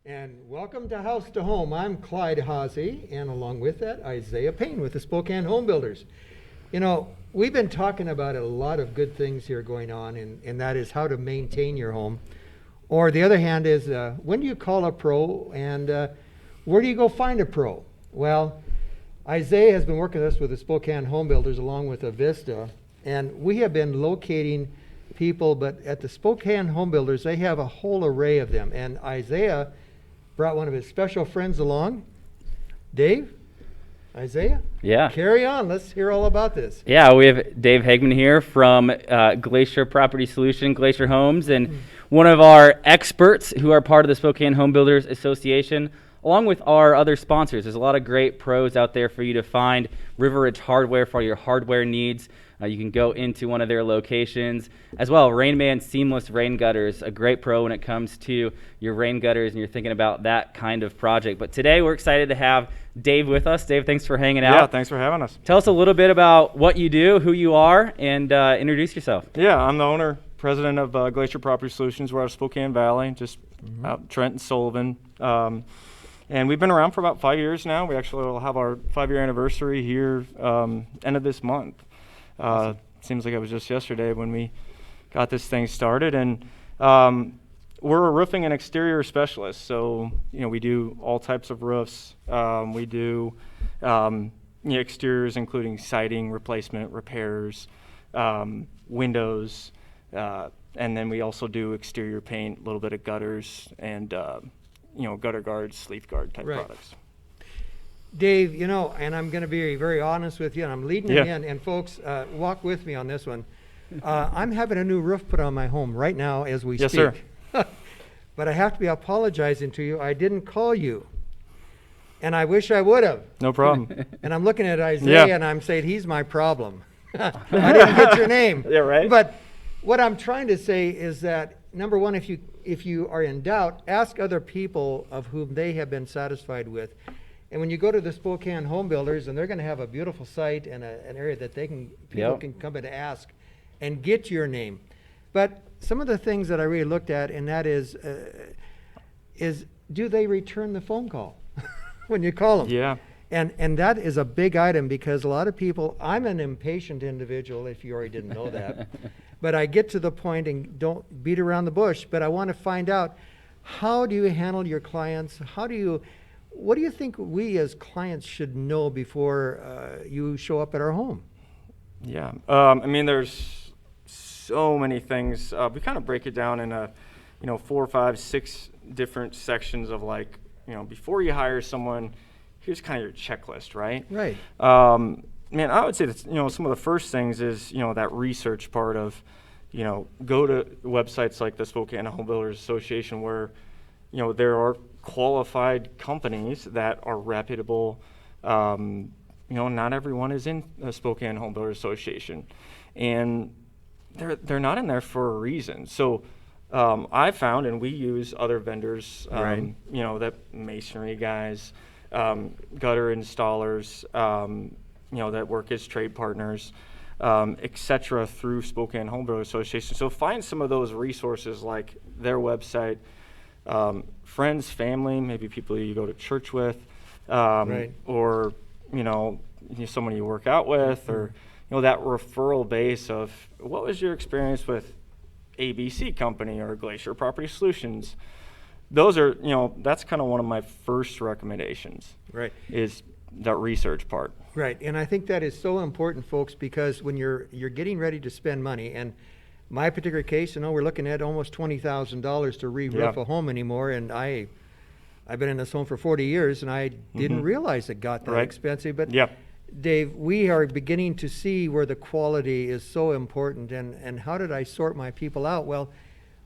And welcome to House to Home. I'm Clyde Hazy, and along with that, Isaiah Payne with the Spokane Home Builders. You know, we've been talking about a lot of good things here going on, and that is how to maintain your home. Or the other hand is, when do you call a pro, and where do you go find a pro? Well, Isaiah has been working with us with the Spokane Home Builders along with Avista, and we have been locating people, but at the Spokane Home Builders, they have a whole array of them. And Isaiah brought one of his special friends along. Dave? Isaiah? Yeah. Carry on. Let's hear all about this. Yeah, we have Dave Hageman here from Glacier Property Solution, Glacier Homes, and one of our experts who are part of the Spokane Home Builders Association, along with our other sponsors. There's a lot of great pros out there for you to find. River Ridge Hardware for all your hardware needs. You can go into one of their locations. As well, Rainman Seamless Rain Gutters, a great pro when it comes to your rain gutters and you're thinking about that kind of project. But today we're excited to have Dave with us. Dave, thanks for hanging out. Yeah, thanks for having us. Tell us a little bit about what you do, who you are, and introduce yourself. Yeah, I'm the owner, president of Glacier Property Solutions. We're out of Spokane Valley, just out Trent and Sullivan. And we've been around for about 5 years now. We actually will have our 5-year anniversary here end of this month. Awesome. Seems like it was just yesterday when we got this thing started. And we're a roofing and exterior specialist. So, we do all types of roofs. We do exteriors, including siding, replacement, repairs, windows. And then we also do exterior paint, a little bit of gutters, and gutter guards, leaf guard type products. Dave, and I'm going to be very honest with you, and I'm leading it in, and folks, walk with me on this one. I'm having a new roof put on my home right now as we speak. Yes, sir. But I have to be apologizing to you. I didn't call you, and I wish I would have. No problem. And I'm looking at Isaiah, and I'm saying, he's my problem. I didn't get your name. Yeah, right. But what I'm trying to say is that, number one, if you are in doubt, ask other people of whom they have been satisfied with. And when you go to the Spokane Home Builders, and they're going to have a beautiful site and an area that people can come in to ask and get your name. But some of the things that I really looked at, and that is do they return the phone call when you call them? Yeah. And that is a big item, because a lot of people, I'm an impatient individual, if you already didn't know that, but I get to the point and don't beat around the bush, but I want to find out, how do you handle your clients? What do you think we as clients should know before you show up at our home? Yeah, there's so many things. We kind of break it down in 4, 5, 6 different sections of before you hire someone, here's kind of your checklist, right? Right. I would say that, some of the first things is, that research part of, go to websites like the Spokane Home Builders Association where, there are qualified companies that are reputable. Not everyone is in the Spokane Home Builders Association, and they're not in there for a reason. So I found, and we use other vendors, that masonry guys, gutter installers, that work as trade partners, etc. through Spokane Home Builders Association. So find some of those resources like their website, friends, family, maybe people you go to church with, or someone you work out with, or that referral base of, what was your experience with ABC company or Glacier Property Solutions? Those are, that's kind of one of my first recommendations. Right. Is that research part. Right. And I think that is so important, folks, because when you're getting ready to spend money, and my particular case, we're looking at almost $20,000 to re-roof a home anymore, and I've been in this home for 40 years, and I didn't realize it got that expensive. But Dave, we are beginning to see where the quality is so important, and how did I sort my people out? Well,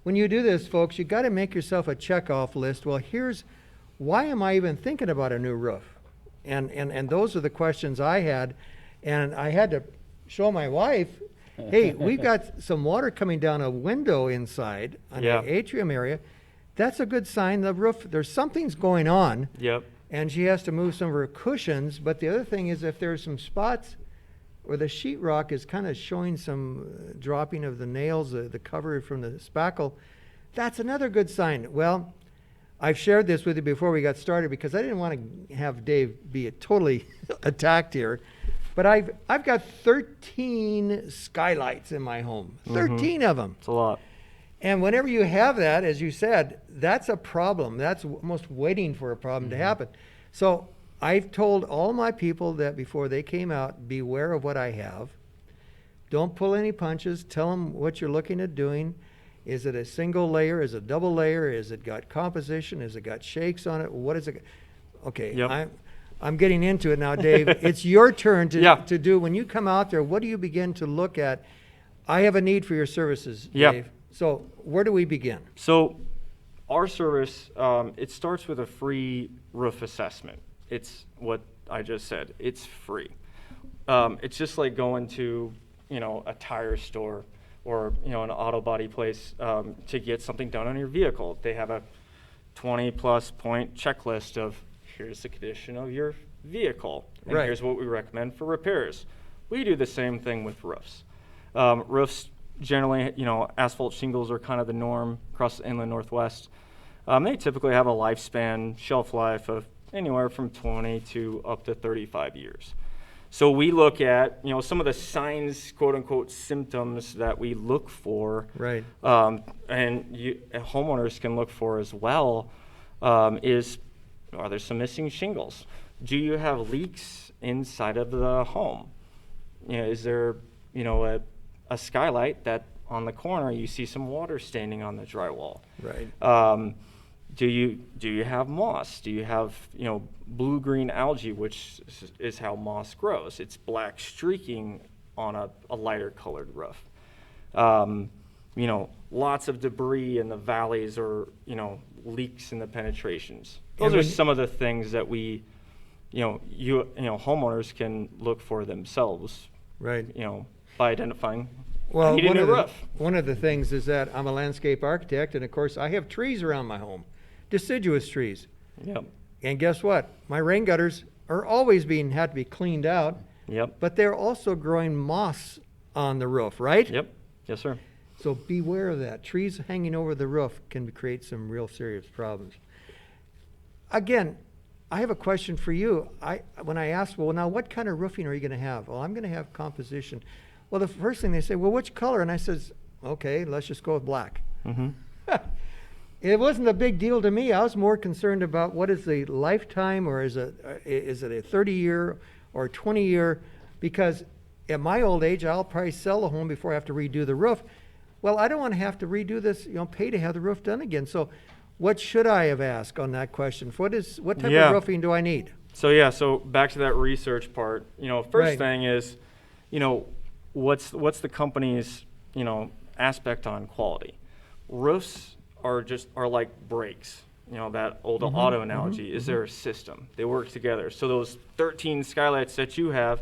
when you do this, folks, you got to make yourself a checkoff list. Well, here's why am I even thinking about a new roof? And those are the questions I had, and I had to show my wife, hey, we've got some water coming down a window inside on the atrium area. That's a good sign the roof, something's going on. Yep. And she has to move some of her cushions. But the other thing is, if there's some spots where the sheetrock is kind of showing some dropping of the nails, the cover from the spackle, that's another good sign. Well, I've shared this with you before we got started because I didn't want to have Dave be totally attacked here. But I've got 13 skylights in my home, 13 of them. It's a lot. And whenever you have that, as you said, that's a problem. That's almost waiting for a problem to happen. So I've told all my people that before they came out, beware of what I have. Don't pull any punches. Tell them what you're looking at doing. Is it a single layer? Is it a double layer? Is it got composition? Is it got shakes on it? What is it? Okay, Yep. I'm getting into it now, Dave. It's your turn to do. When you come out there, what do you begin to look at? I have a need for your services, Dave. So where do we begin? So our service, it starts with a free roof assessment. It's what I just said. It's free. It's just like going to, a tire store or, an auto body place to get something done on your vehicle. They have a 20-plus point checklist of here's the condition of your vehicle, and here's what we recommend for repairs. We do the same thing with roofs. Roofs generally, asphalt shingles are kind of the norm across the inland Northwest. They typically have a lifespan, shelf life of anywhere from 20 to up to 35 years. So we look at, some of the signs, quote unquote, symptoms that we look for. Right. And homeowners can look for as well, are there some missing shingles? Do you have leaks inside of the home? Is there, a skylight that on the corner you see some water standing on the drywall? Right. Do you have moss? Do you have blue-green algae, which is how moss grows? It's black streaking on a lighter colored roof. Lots of debris in the valleys or leaks in the penetrations. Those are some of the things that we, homeowners can look for themselves. Right. By identifying. Well, I need a new roof. one of the things is that I'm a landscape architect, and of course I have trees around my home, deciduous trees. Yep. And guess what? My rain gutters are always had to be cleaned out. Yep. But they're also growing moss on the roof, right? Yep. Yes, sir. So beware of that. Trees hanging over the roof can create some real serious problems. Again, I have a question for you. When I asked, well, now what kind of roofing are you going to have? Well, I'm going to have composition. Well, the first thing they say, well, which color? And I says, okay, let's just go with black. Mm-hmm. It wasn't a big deal to me. I was more concerned about what is the lifetime, or is it a 30-year or 20-year? Because at my old age, I'll probably sell the home before I have to redo the roof. Well, I don't want to have to redo this, pay to have the roof done again. So what should I have asked on that question? What type of roofing do I need? So back to that research part. First thing is, what's the company's, aspect on quality? Roofs are like brakes. That old auto analogy. Is there a system? They work together. So those 13 skylights that you have,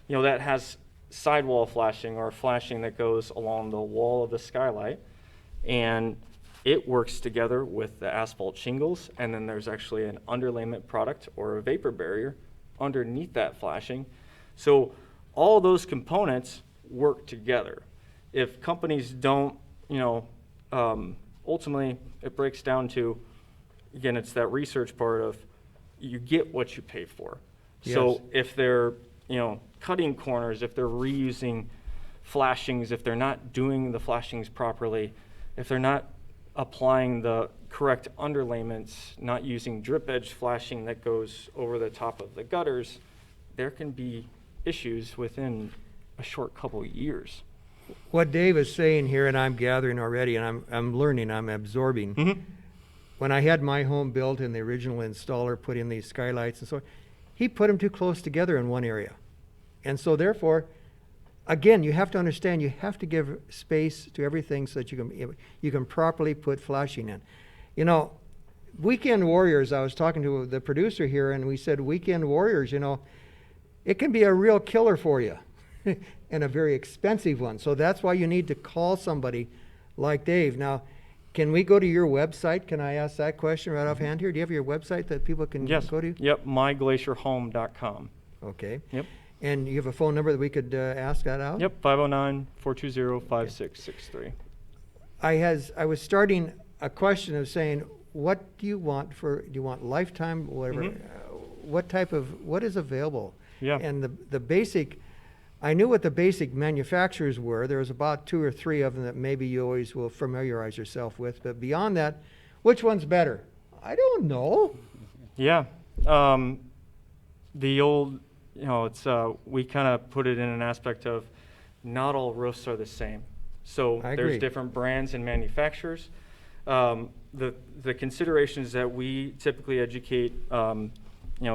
that has sidewall flashing or flashing that goes along the wall of the skylight, and it works together with the asphalt shingles, and then there's actually an underlayment product or a vapor barrier underneath that flashing. So all those components work together. If companies don't, ultimately it breaks down to, again, it's that research part of you get what you pay for. Yes. So if they're, cutting corners, if they're reusing flashings, if they're not doing the flashings properly, if they're not applying the correct underlayments, not using drip edge flashing that goes over the top of the gutters, there can be issues within a short couple of years. What Dave is saying here, and I'm gathering already, and I'm learning, I'm absorbing. Mm-hmm. When I had my home built and the original installer put in these skylights and so on, he put them too close together in one area. And so therefore, again, you have to understand, you have to give space to everything so that you can properly put flashing in. Weekend warriors, I was talking to the producer here, and we said weekend warriors, it can be a real killer for you and a very expensive one. So that's why you need to call somebody like Dave. Now, can we go to your website? Can I ask that question right offhand here? Do you have your website that people can go to? Yep, myglacierhome.com. Okay. Yep. And you have a phone number that we could ask that out? Yep, 509-420-5663. I was starting a question of saying, what do you want do you want lifetime, whatever? What is available? Yeah. And the basic, I knew what the basic manufacturers were. There was about 2 or 3 of them that maybe you always will familiarize yourself with. But beyond that, which one's better? I don't know. Yeah. The old, it's we kind of put it in an aspect of not all roofs are the same. So I there's agree. different brands and manufacturers. The considerations that we typically educate,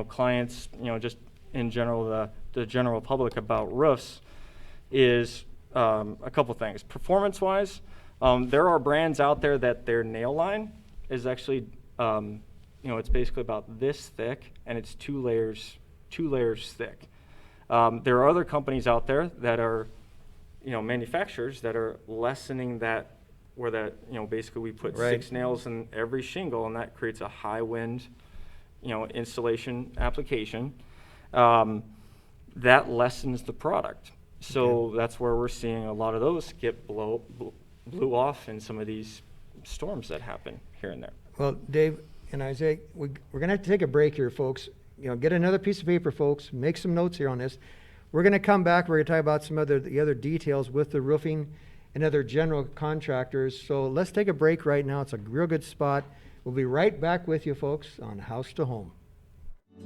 clients, just in general, the general public about roofs is a couple things. Performance-wise, there are brands out there that their nail line is actually, it's basically about this thick, and it's 2 layers thick. There are other companies out there that are, manufacturers that are lessening that, where that, basically we put Right. 6 nails in every shingle, and that creates a high wind, installation application. That lessens the product. So that's where we're seeing a lot of those get blew off in some of these storms that happen here and there. Well, Dave and Isaiah, we're going to have to take a break here, folks. Get another piece of paper, folks. Make some notes here on this. We're going to come back. We're going to talk about the other details with the roofing and other general contractors. So let's take a break right now. It's a real good spot. We'll be right back with you, folks, on House to Home.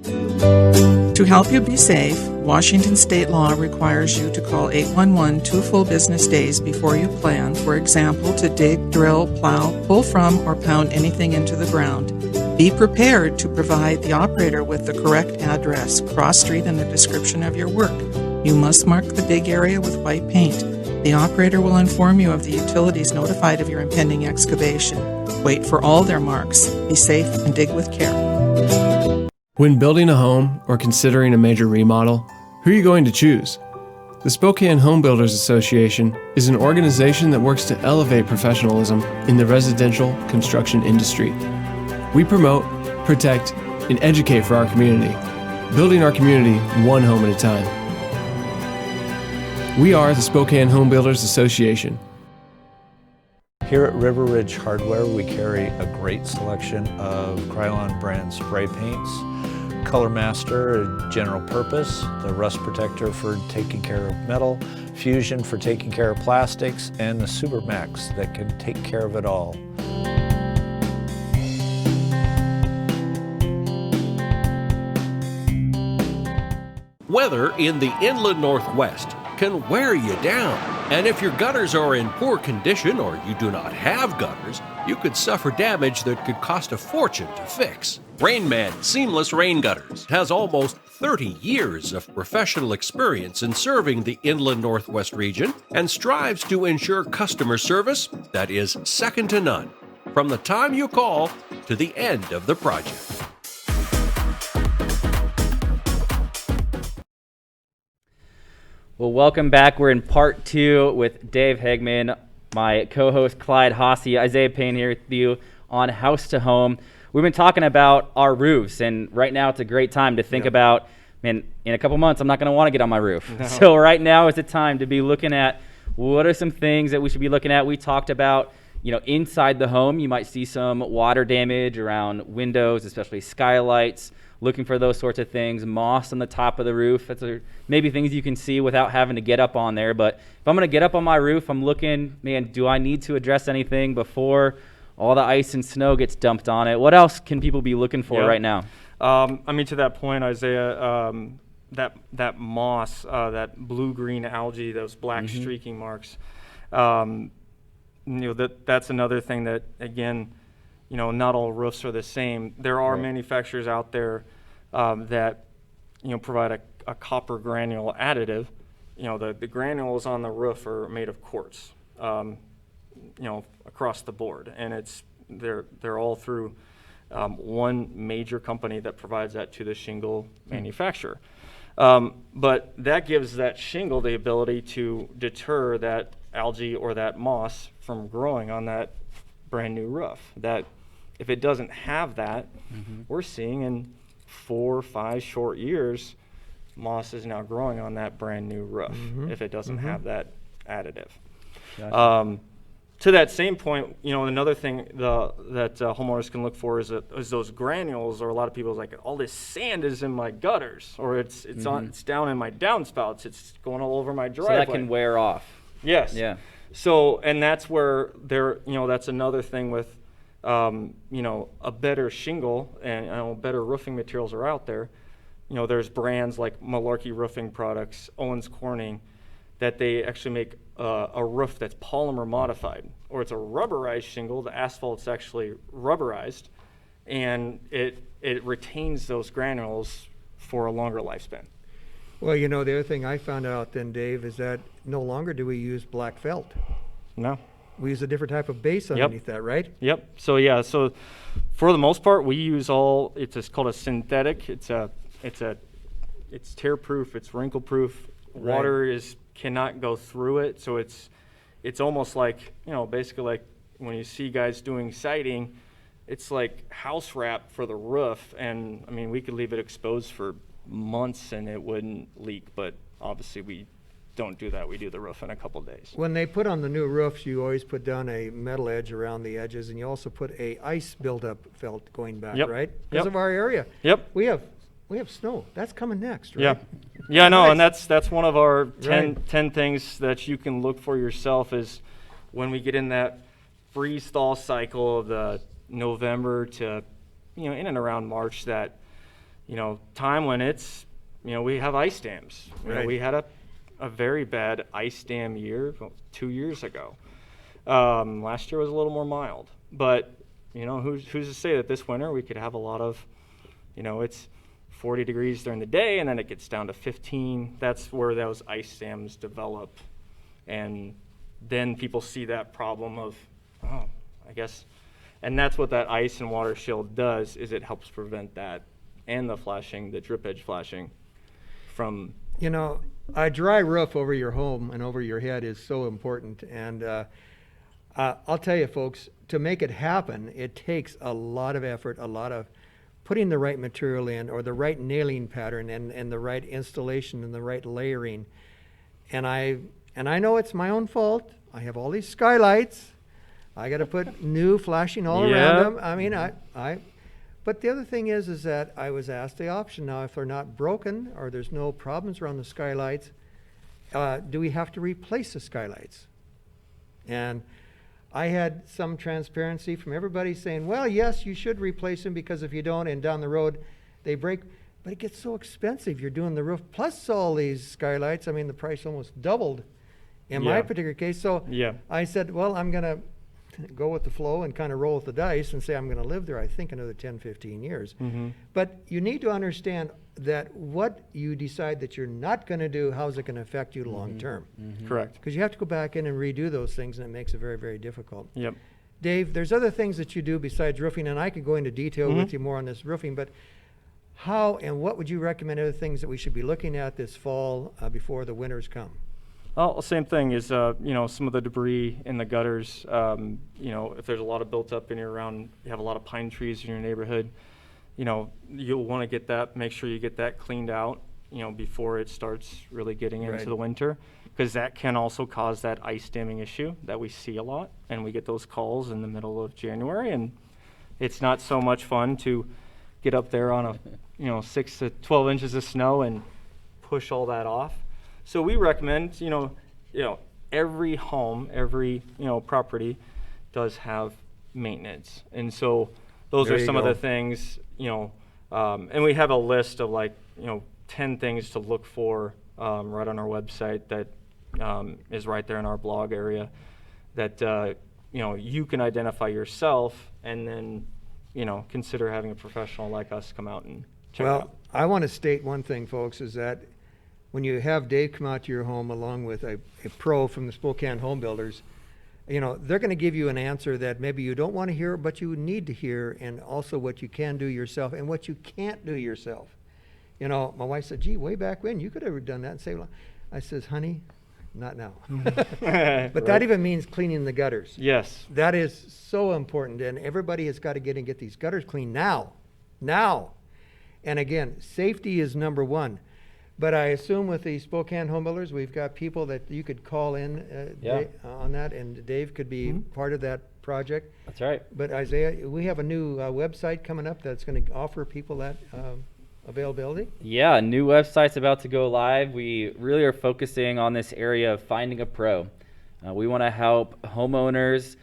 To help you be safe, Washington state law requires you to call 811 2 full business days before you plan, for example, to dig, drill, plow, pull from, or pound anything into the ground. Be prepared to provide the operator with the correct address, cross street, and the description of your work. You must mark the dig area with white paint. The operator will inform you of the utilities notified of your impending excavation. Wait for all their marks. Be safe and dig with care. When building a home or considering a major remodel, who are you going to choose? The Spokane Home Builders Association is an organization that works to elevate professionalism in the residential construction industry. We promote, protect, and educate for our community, building our community one home at a time. We are the Spokane Home Builders Association. Here at River Ridge Hardware, we carry a great selection of Krylon brand spray paints, Color Master, general purpose, the Rust Protector for taking care of metal, Fusion for taking care of plastics, and the Super Max that can take care of it all. Weather in the inland Northwest can wear you down. And if your gutters are in poor condition or you do not have gutters, you could suffer damage that could cost a fortune to fix. Rainman Seamless Rain Gutters has almost 30 years of professional experience in serving the inland Northwest region and strives to ensure customer service that is second to none, from the time you call to the end of the project. Well, welcome back. We're in part 2 with Dave Hageman, my co-host Clyde Hossey, Isaiah Payne here with you on House to Home. We've been talking about our roofs, and right now it's a great time to think about, man, in a couple months I'm not going to want to get on my roof. No. So right now is the time to be looking at what are some things that we should be looking at. We talked about, inside the home, you might see some water damage around windows, especially skylights. Looking for those sorts of things, moss on the top of the roof. That's maybe things you can see without having to get up on there. But if I'm going to get up on my roof, I'm looking, man, do I need to address anything before all the ice and snow gets dumped on it? What else can people be looking for right now? To that point, Isaiah, that moss, that blue-green algae, those black streaking marks, that's another thing that, again, not all roofs are the same. There are manufacturers out there that, provide a copper granule additive. The granules on the roof are made of quartz, across the board, and they're all through one major company that provides that to the shingle manufacturer. But that gives that shingle the ability to deter that algae or that moss from growing on that brand new roof. That if it doesn't have that, we're seeing in 4 or 5 short years, moss is now growing on that brand new roof if it doesn't have that additive. Gotcha. to that same point, another thing that homeowners can look for is those granules, or a lot of people are like, all this sand is in my gutters, or it's down in my downspouts, it's going all over my driveway. So that can wear off. Yes. Yeah. So, and that's where that's another thing with, a better shingle and better roofing materials are out there. There's brands like Malarkey Roofing Products, Owens Corning, that they actually make a roof that's polymer modified, or it's a rubberized shingle. The asphalt's actually rubberized, and it retains those granules for a longer lifespan. Well, the other thing I found out then, Dave, is that no longer do we use black felt. No. We use a different type of base underneath that, right? Yep. So for the most part, we use it's called a synthetic. It's tear-proof, it's wrinkle-proof. Right. Water cannot go through it, so it's almost like, basically like when you see guys doing siding, it's like house wrap for the roof, and I mean, we could leave it exposed for months and it wouldn't leak, but obviously we don't do that. We do the roof in a couple days. When they put on the new roofs, you always put down a metal edge around the edges, and you also put a ice buildup felt going back, Yep. right? Because Yep. of our area. Yep. We have snow. That's coming next, right? Yeah. Yeah, no, and that's one of our 10 Right. things that you can look for yourself is when we get in that freeze thaw cycle of the November to, in and around March, that, time when it's, we have ice dams. Right. We had a very bad ice dam year 2 years ago. Last year was a little more mild, but, who's to say that this winter we could have a lot of, it's 40 degrees during the day, and then it gets down to 15. That's where those ice dams develop. And then people see that problem of, I guess, and that's what that ice and water shield does, is it helps prevent that and the flashing, the drip edge flashing from. A dry roof over your home and over your head is so important. And I'll tell you, folks, to make it happen, it takes a lot of effort, a lot of putting the right material in, or the right nailing pattern, and the right installation and the right layering. And I know it's my own fault. I have all these skylights. I got to put new flashing all around them. I mean, but the other thing is that I was asked the option now, if they're not broken or there's no problems around the skylights, do we have to replace the skylights? And I had some transparency from everybody saying, well, yes, you should replace them, because if you don't, and down the road they break. But it gets so expensive. You're doing the roof plus all these skylights. I mean, the price almost doubled in my particular case. So I said, well, I'm going to go with the flow and kind of roll with the dice and say I'm going to live there, I think, another 10, 15 years. Mm-hmm. But you need to understand that what you decide that you're not going to do, how's it going to affect you long term? Mm-hmm. Correct. Because you have to go back in and redo those things, and it makes it very, very difficult. Yep. Dave, there's other things that you do besides roofing, and I could go into detail with you more on this roofing, but how and what would you recommend other things that we should be looking at this fall before the winters come? Well, same thing is, some of the debris in the gutters, if there's a lot of built up in your around, you have a lot of pine trees in your neighborhood, you'll want to get that, make sure you get that cleaned out, before it starts really getting into the winter, because that can also cause that ice damming issue that we see a lot, and we get those calls in the middle of January, and it's not so much fun to get up there on 6 to 12 inches of snow and push all that off. So we recommend, every home, every, property does have maintenance. And so those There are you some of go. the things, and we have a list of 10 things to look for right on our website that is right there in our blog area that, you can identify yourself, and then, consider having a professional like us come out and check it out. Well, I want to state one thing, folks, is that when you have Dave come out to your home along with a pro from the Spokane Home Builders, they're going to give you an answer that maybe you don't want to hear, but you need to hear, and also what you can do yourself and what you can't do yourself. My wife said, gee, way back when, you could have done that and saved. I says, honey, not now. But that even means cleaning the gutters. Yes. That is so important, and everybody has got to get and get these gutters cleaned now. And again, safety is number one. But I assume with the Spokane Home Builders, we've got people that you could call in on that, and Dave could be part of that project. That's right. But Isaiah, we have a new website coming up that's going to offer people that availability. Yeah, a new website's about to go live. We really are focusing on this area of finding a pro. We want to help homeowners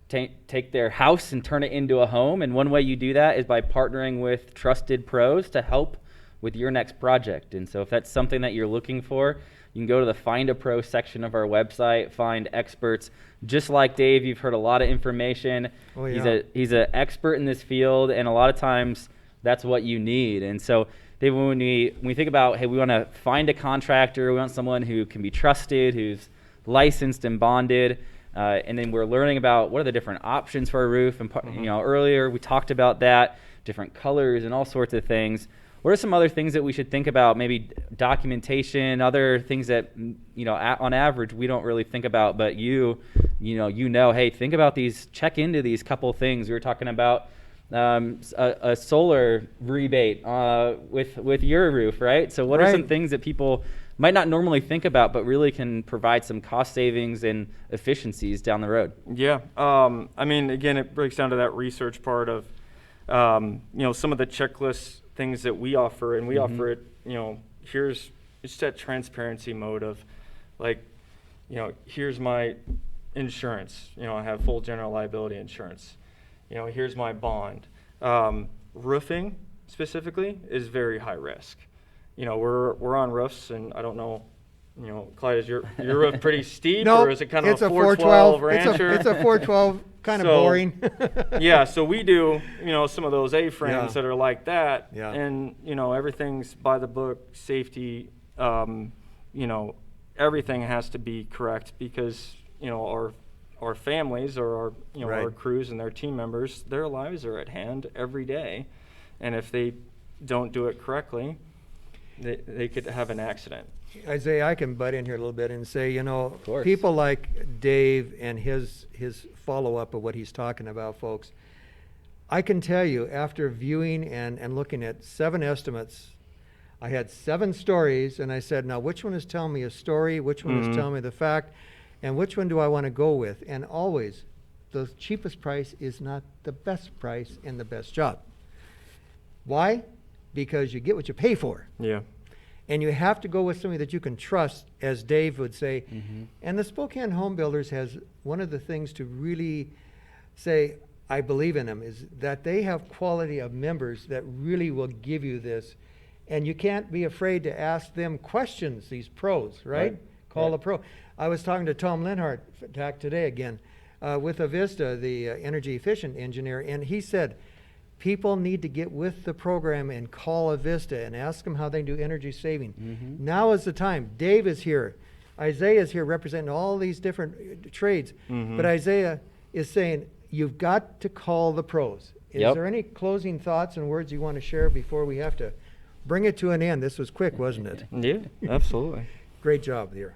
take their house and turn it into a home, and one way you do that is by partnering with trusted pros to help with your next project. And so if that's something that you're looking for, you can go to the Find a Pro section of our website, find experts just like Dave. You've heard a lot of information. Oh, yeah. He's an expert in this field, and a lot of times that's what you need. And so Dave, when we think about, hey, we want to find a contractor, we want someone who can be trusted, who's licensed and bonded, and then we're learning about what are the different options for a roof. And earlier we talked about that, different colors and all sorts of things. What are some other things that we should think about? Maybe documentation, other things that on average we don't really think about, but hey, think about these, check into these couple things. We were talking about a solar rebate with your roof, right? So what are some things that people might not normally think about, but really can provide some cost savings and efficiencies down the road? Yeah. Again, it breaks down to that research part of, some of the checklists, things that we offer, and we offer it, here's it's that transparency mode of here's my insurance, I have full general liability insurance, here's my bond. Roofing specifically is very high risk. We're on roofs, and I don't know, Clyde, is your roof pretty steep, or is it kind of a 412 rancher? It's a 412, kind of boring. Yeah, so we do, some of those A-frames that are like that, Yeah. and, everything's by the book, safety, everything has to be correct because, our families or our crews and their team members, their lives are at hand every day, and if they don't do it correctly, they could have an accident. Isaiah, I can butt in here a little bit and say, course. people like Dave and his follow-up of what he's talking about, folks, I can tell you, after viewing and looking at 7 estimates, I had 7 stories, and I said, now which one is telling me a story, which one is telling me the fact, and which one do I want to go with? And always, the cheapest price is not the best price and the best job. Why? Because you get what you pay for. Yeah. And you have to go with somebody that you can trust, as Dave would say. And the Spokane Home Builders has one of the things to really say, I believe in them, is that they have quality of members that really will give you this. And you can't be afraid to ask them questions, these pros, right? Call a pro. I was talking to Tom Linhart today again with Avista, the energy efficient engineer, and he said, people need to get with the program and call Avista and ask them how they do energy saving. Now is the time. Dave is here. Isaiah is here representing all these different trades. But Isaiah is saying, you've got to call the pros. Is there any closing thoughts and words you want to share before we have to bring it to an end? This was quick, wasn't it? Yeah, absolutely. Great job there.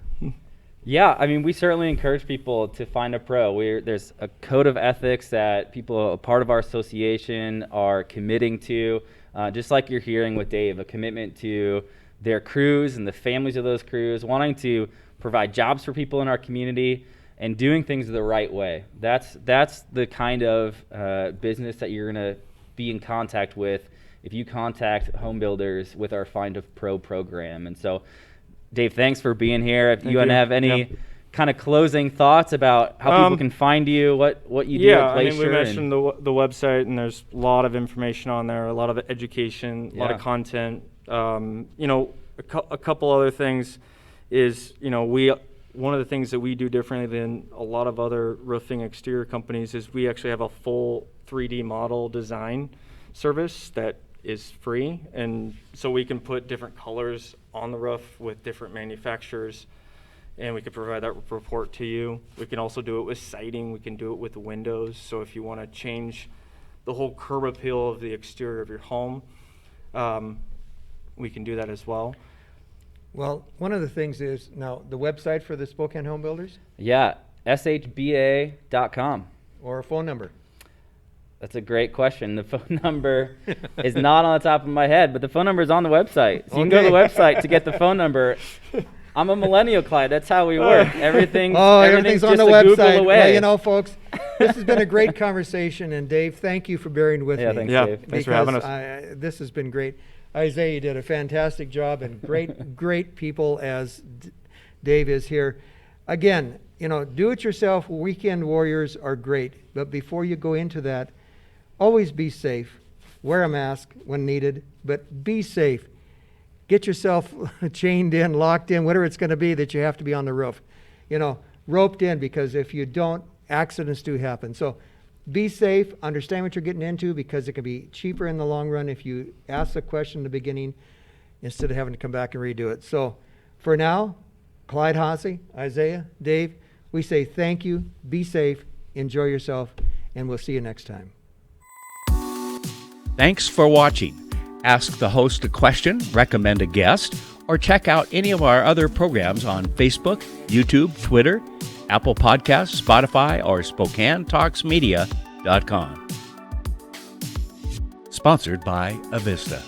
Yeah, we certainly encourage people to find a pro. There's a code of ethics that people, a part of our association, are committing to, just like you're hearing with Dave, a commitment to their crews and the families of those crews, wanting to provide jobs for people in our community and doing things the right way. That's the kind of business that you're going to be in contact with if you contact home builders with our Find a Pro program. And so, Dave, thanks for being here. If you want to have any kind of closing thoughts about how people can find you, what you do at Glacier. We mentioned the website, and there's a lot of information on there, a lot of education, a lot of content. A couple other things is, one of the things that we do differently than a lot of other roofing exterior companies is we actually have a full 3D model design service that is free, and so we can put different colors on the roof with different manufacturers, and we can provide that report to you. We can also do it with siding. We can do it with windows. So if you want to change the whole curb appeal of the exterior of your home, we can do that as well. Well, one of the things is, now, the website for the Spokane Home Builders? Yeah, shba.com. Or a phone number? That's a great question. The phone number is not on the top of my head, but the phone number is on the website. So you can go to the website to get the phone number. I'm a millennial, Clyde. That's how we work. Everything's everything's on just the a Google website. away. Well, you know, folks, this has been a great conversation. And Dave, thank you for bearing with me. Thanks, Yeah, Dave. thanks for having us. This has been great. Isaiah, you did a fantastic job, and great people as Dave is here. Again, you know, do-it-yourself weekend warriors are great, but before you go into that, always be safe. Wear a mask when needed, but be safe. Get yourself chained in, locked in, whatever it's going to be that you have to be on the roof. You know, roped in, because if you don't, accidents do happen. So be safe, understand what you're getting into, because it can be cheaper in the long run if you ask the question in the beginning instead of having to come back and redo it. So for now, Clyde, Hasse, Isaiah, Dave, we say thank you, be safe, enjoy yourself, and we'll see you next time. Thanks for watching. Ask the host a question, recommend a guest, or check out any of our other programs on Facebook, YouTube, Twitter, Apple Podcasts, Spotify, or SpokaneTalksMedia.com. Sponsored by Avista.